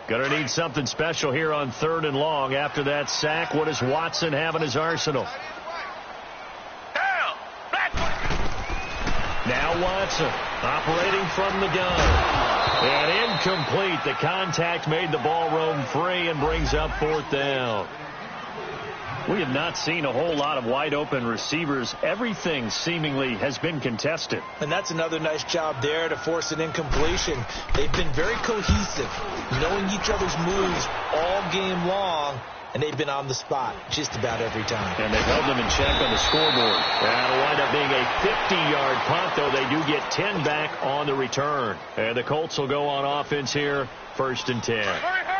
Going to need something special here on 3rd and long. After that sack, what does Watson have in his arsenal? Down. Black one. Now Watson operating from the gun. And incomplete. The contact made the ball roam free and brings up 4th down. We have not seen a whole lot of wide-open receivers. Everything seemingly has been contested. And that's another nice job there to force an incompletion. They've been very cohesive, knowing each other's moves all game long, and they've been on the spot just about every time. And they've held them in check on the scoreboard. That'll wind up being a 50-yard punt, though they do get 10 back on the return. And the Colts will go on offense here, 1st and 10.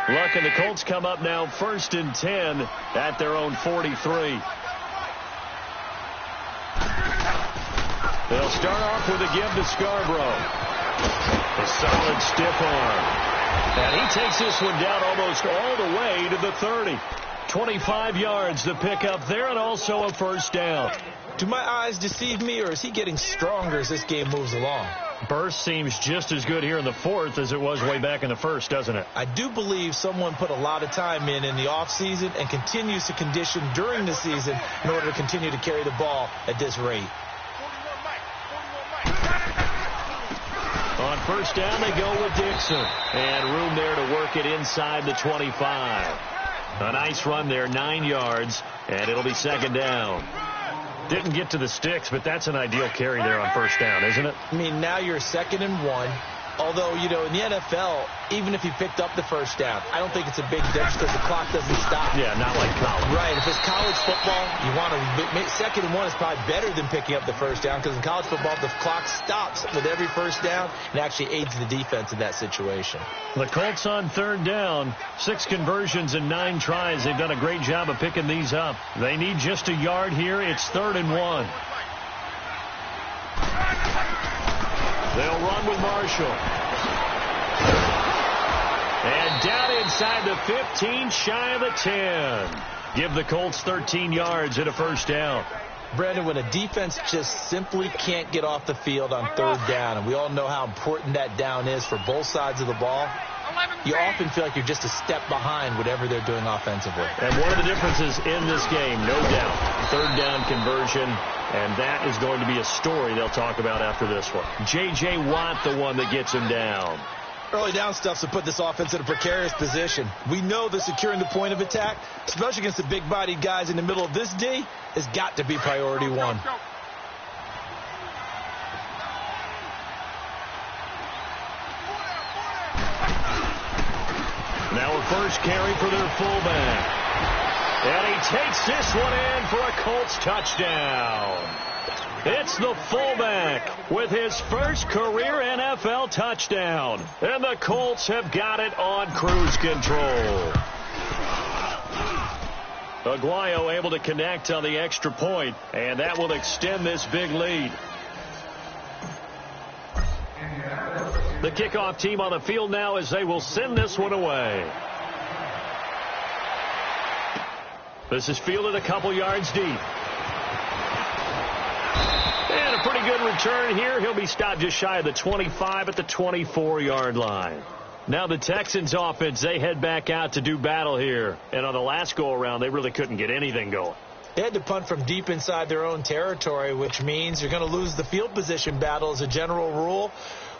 Look, and the Colts come up now 1st and 10 at their own 43. They'll start off with a give to Scarborough. A solid stiff arm. And he takes this one down almost all the way to the 30. 25 yards to pick up there, and also a 1st down. Do my eyes deceive me, or is he getting stronger as this game moves along? Burst seems just as good here in the 4th as it was way back in the 1st, doesn't it? I do believe someone put a lot of time in the offseason and continues to condition during the season in order to continue to carry the ball at this rate. On 1st down, they go with Dixon. And room there to work it inside the 25. A nice run there, 9 yards, and it'll be 2nd down. Didn't get to the sticks, but that's an ideal carry there on 1st down, isn't it? I mean, now you're 2nd and 1. Although, you know, in the NFL, even if you picked up the 1st down, I don't think it's a big difference because the clock doesn't stop. Yeah, not like college. Right. If it's college football, you want to 2nd and 1 is probably better than picking up the 1st down because in college football, the clock stops with every 1st down and actually aids the defense in that situation. The Colts on 3rd down, 6 conversions and 9 tries. They've done a great job of picking these up. They need just a yard here. It's 3rd and 1. They'll run with Marshall. And down inside the 15, shy of the 10. Give the Colts 13 yards and a 1st down. Brandon, when a defense just simply can't get off the field on 3rd down, and we all know how important that down is for both sides of the ball, you often feel like you're just a step behind whatever they're doing offensively. And one of the differences in this game, no doubt, 3rd down conversion, and that is going to be a story they'll talk about after this one. J.J. Watt, the one that gets him down. Early down stuff's to put this offense in a precarious position. We know that securing the point of attack, especially against the big-bodied guys in the middle of this D, has got to be priority 1. Now a first carry for their fullback. And he takes this one in for a Colts touchdown. It's the fullback with his first career NFL touchdown. And the Colts have got it on cruise control. Aguayo able to connect on the extra point, and that will extend this big lead. The kickoff team on the field now as they will send this one away. This is fielded a couple yards deep. And a pretty good return here. He'll be stopped just shy of the 25 at the 24-yard line. Now the Texans offense, they head back out to do battle here. And on the last go-around, they really couldn't get anything going. They had to punt from deep inside their own territory, which means you're going to lose the field position battle as a general rule.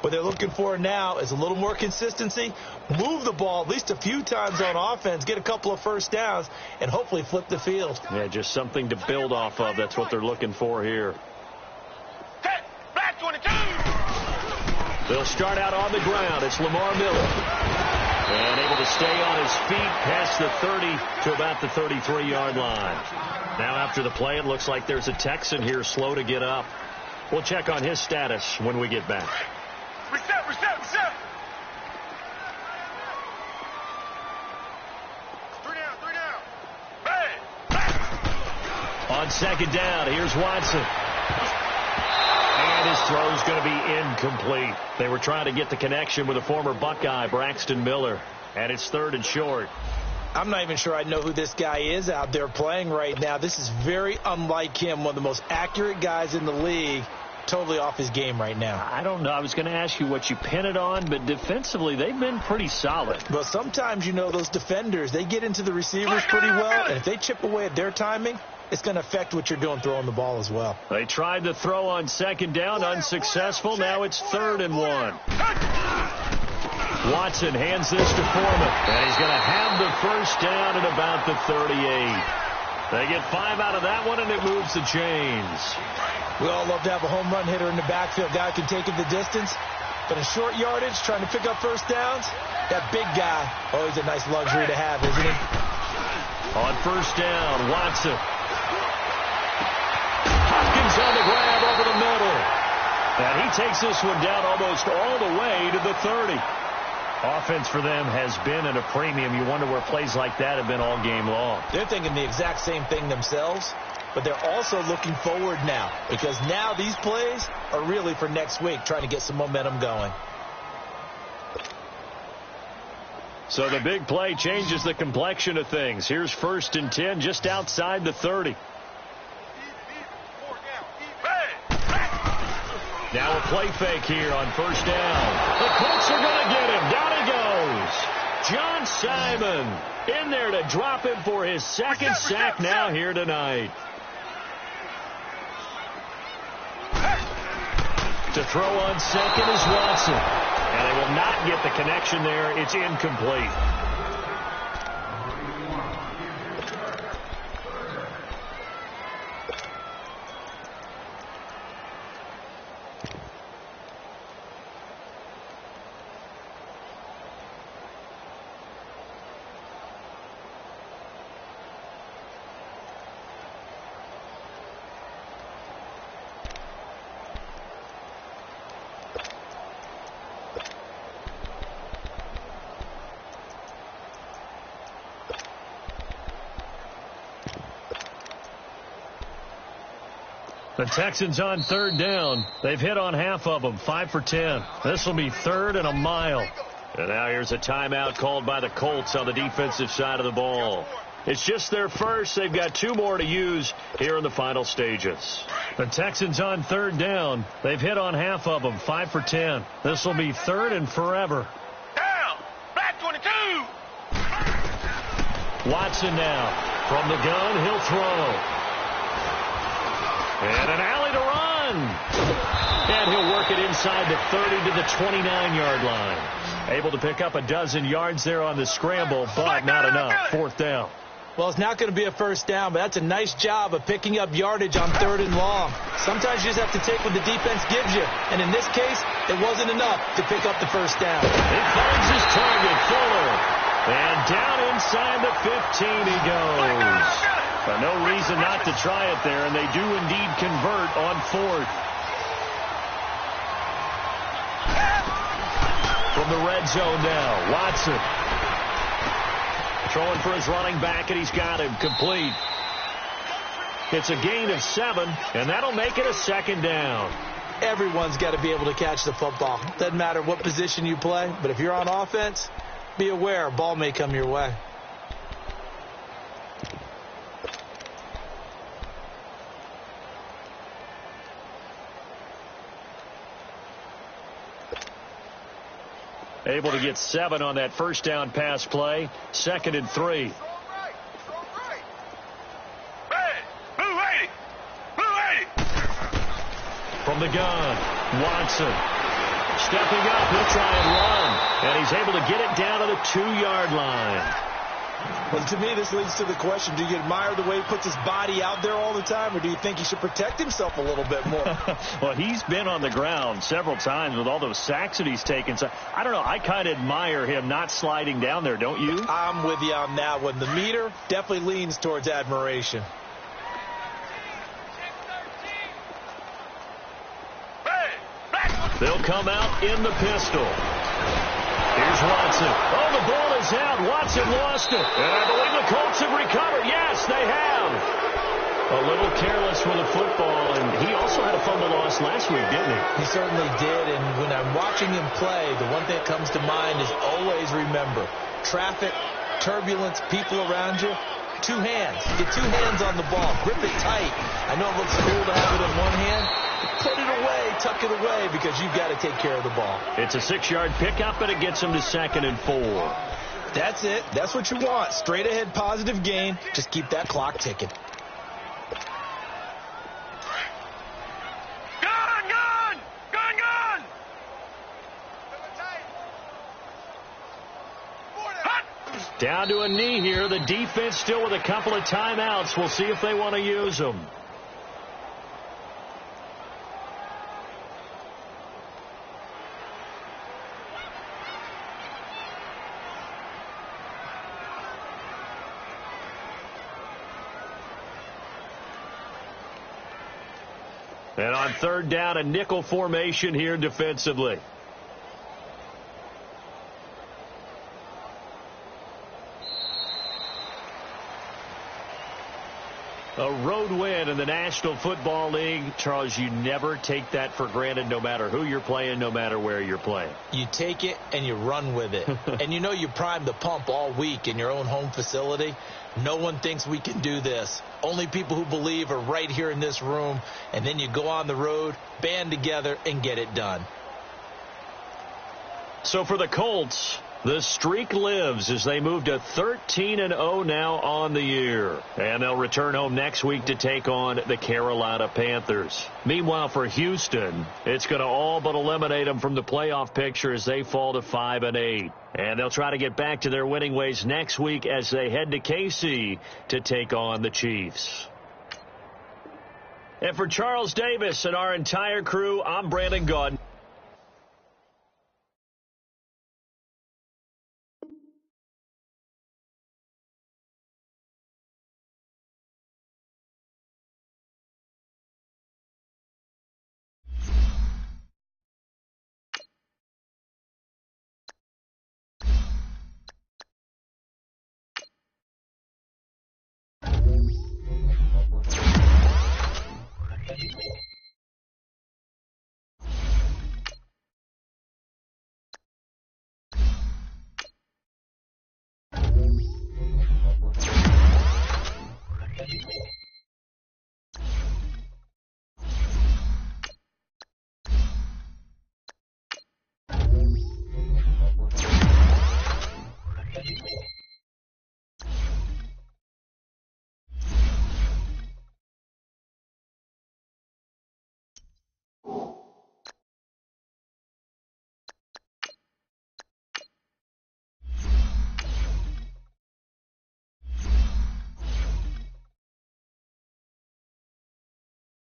What they're looking for now is a little more consistency, move the ball at least a few times on offense, get a couple of 1st downs, and hopefully flip the field. Yeah, just something to build off of. That's what they're looking for here. Black 22. They'll start out on the ground. It's Lamar Miller. And able to stay on his feet past the 30 to about the 33-yard line. Now after the play, it looks like there's a Texan here slow to get up. We'll check on his status when we get back. Reset. 3 down. Hey. On 2nd down, here's Watson. And his throw's going to be incomplete. They were trying to get the connection with a former Buckeye, Braxton Miller. And it's 3rd and short. I'm not even sure I know who this guy is out there playing right now. This is very unlike him, one of the most accurate guys in the league. Totally off his game right now. I don't know. I was going to ask you what you pin it on, but defensively, they've been pretty solid. Well, sometimes, those defenders, they get into the receivers pretty well, and if they chip away at their timing, it's going to affect what you're doing throwing the ball as well. They tried to throw on 2nd down, unsuccessful. Now it's 3rd and 1. Watson hands this to Foreman, and he's going to have the first down at about the 38. They get 5 out of that one, and it moves the chains. We all love to have a home run hitter in the backfield. Guy can take it the distance. But in short yardage, trying to pick up first downs, that big guy, always a nice luxury to have, isn't he? On 1st down, Watson. Hopkins on the grab over the middle. And he takes this one down almost all the way to the 30. Offense for them has been at a premium. You wonder where plays like that have been all game long. They're thinking the exact same thing themselves. But they're also looking forward now, because now these plays are really for next week, trying to get some momentum going. So the big play changes the complexion of things. Here's 1st and 10 just outside the 30. Now a play fake here on 1st down. The Colts are going to get him. Down he goes. John Simon in there to drop him for his 2nd sack now here tonight. To throw on 2nd is Watson. And they will not get the connection there. It's incomplete. The Texans on 3rd down. They've hit on half of them, 5 for 10. This will be 3rd and a mile. And now here's a timeout called by the Colts on the defensive side of the ball. It's just their first. They've got 2 more to use here in the final stages. The Texans on 3rd down. They've hit on half of them, 5 for 10. This will be 3rd and forever. Down. Back 22. Watson now. From the gun, he'll throw. And an alley to run. And he'll work it inside the 30 to the 29-yard line. Able to pick up a dozen yards there on the scramble, but not enough. 4th down. Well, it's not going to be a first down, but that's a nice job of picking up yardage on 3rd and long. Sometimes you just have to take what the defense gives you. And in this case, it wasn't enough to pick up the first down. He finds his target, Fuller. And down inside the 15 he goes. But no reason not to try it there, and they do indeed convert on 4th. From the red zone now, Watson. Throwing for his running back, and he's got him complete. It's a gain of 7, and that'll make it a 2nd down. Everyone's got to be able to catch the football. Doesn't matter what position you play, but if you're on offense, be aware a ball may come your way. Able to get 7 on that first down pass play. 2nd and 3. From the gun, Watson. Stepping up, he'll try and run. And he's able to get it down to the 2-yard line. Well, to me, this leads to the question, do you admire the way he puts his body out there all the time, or do you think he should protect himself a little bit more? Well, he's been on the ground several times with all those sacks that he's taken. So, I don't know. I kind of admire him not sliding down there, don't you? I'm with you on that one. The meter definitely leans towards admiration. They'll come out in the pistol. Here's Watson. Oh, the ball is out. Watson lost it. And I believe the Colts have recovered. Yes, they have. A little careless with the football, and he also had a fumble loss last week, didn't he? He certainly did, and when I'm watching him play, the one thing that comes to mind is always remember, traffic, turbulence, people around you, two hands. Get two hands on the ball. Grip it tight. I know it looks cool to have it in one hand. Put it away, tuck it away, because you've got to take care of the ball. It's a 6-yard pickup, and it gets him to 2nd and 4. That's it. That's what you want. Straight ahead positive gain. Just keep that clock ticking. Down to a knee here. The defense still with a couple of timeouts. We'll see if they want to use them. And on 3rd down, a nickel formation here defensively. A road win in the National Football League. Charles, you never take that for granted, no matter who you're playing, no matter where you're playing. You take it and you run with it. And you know you primed the pump all week in your own home facility. No one thinks we can do this. Only people who believe are right here in this room. And then you go on the road, band together, and get it done. So for the Colts, the streak lives as they move to 13-0 now on the year. And they'll return home next week to take on the Carolina Panthers. Meanwhile, for Houston, it's going to all but eliminate them from the playoff picture as they fall to 5-8. And they'll try to get back to their winning ways next week as they head to KC to take on the Chiefs. And for Charles Davis and our entire crew, I'm Brandon Gaudin.